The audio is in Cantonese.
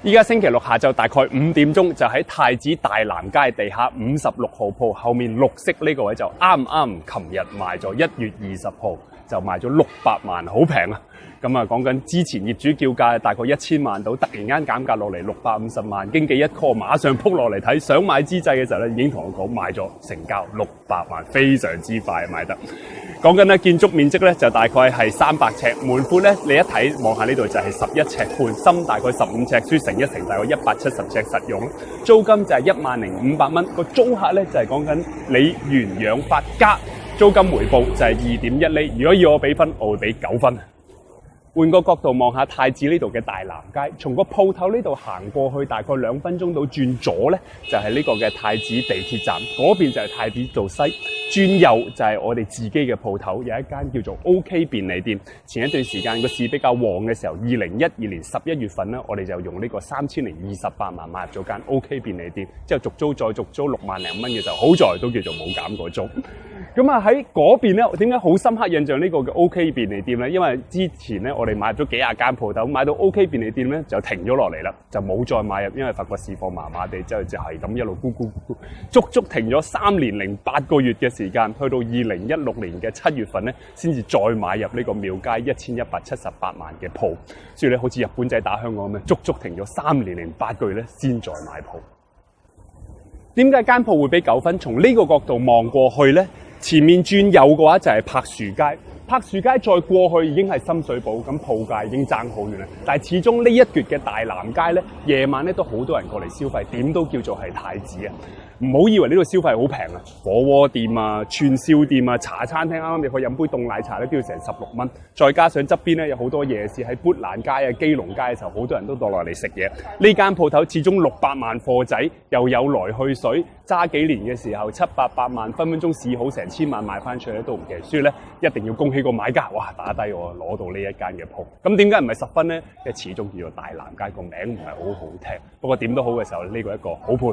依家星期六下晝大概5點鐘，就喺太子大南街地下56號鋪後面綠色呢個位就啱啱琴日賣咗，1月20號就賣咗600萬，好平啊！咁啊，講緊之前業主叫價大概1000萬到，突然間減價落嚟650萬，經紀一 call 馬上撲落嚟睇，想買之際嘅時候咧，已經同我講賣咗，成交600萬，非常之快賣得。講緊咧建築面積咧就大概係300尺，門闊咧你一睇望下呢度就係11尺半，深大概15尺，所以乘一乘大概170尺實用。租金就係10500蚊，個租客咧就係講緊你原養發加租金回報就係2.1厘。如果要我俾分，我會俾9分。換個角度望下太子呢度嘅大南街，從個鋪頭呢度行過去大概2分鐘到，轉左咧就係呢個嘅太子地鐵站，嗰邊就係太子道西，轉右就係我哋自己嘅鋪頭，有一間叫做 OK 便利店。前一段時間個市比較旺嘅時候，2012年11月份咧，我哋就用呢個3028萬買入咗間 OK 便利店，之後續租再續租6萬零蚊嘅時候，好在都叫做冇減過租。咁啊喺嗰邊咧，點解好深刻印象呢個嘅 OK 便利店咧？因為之前咧我哋買入咗幾廿間鋪頭，買到 OK 便利店咧就停咗落嚟啦，就冇再買入，因為發覺市況麻麻地，之後就係咁一路咕，足足停咗3年零8個月嘅時間，去到2016年嘅7月份咧，先至再買入呢個廟街1178萬嘅鋪，所以咧好似日本仔打香港咁樣，足足停咗3年零8個月咧，先再買鋪。點解間鋪會俾9分？從呢個角度望過去咧，前面轉右嘅話就係柏樹街，柏樹街再過去已經係深水埗，咁鋪價已經爭好遠啦。但係始終呢一橛嘅大南街咧，夜晚咧都好多人過嚟消費，點都叫做係太子啊！唔好以為呢度消費好平啊，火鍋店啊、串燒店啊、茶餐廳，啱啱你去飲杯凍奶茶咧都要成16蚊，再加上側邊咧有好多夜市，喺砵蘭街啊、基隆街嘅時候，好多人都落嚟食嘢。呢間鋪頭始終600萬貨仔，又有來去水，揸幾年嘅時候700-800萬，分分鐘市好成1000萬賣翻出去都唔奇，所以咧一定要恭喜個買家，哇打低我攞到呢一間嘅鋪。咁點解唔係10分咧？因為始終叫做大南街，個名唔係好好聽，不過點都好嘅時候，呢個一個好盤。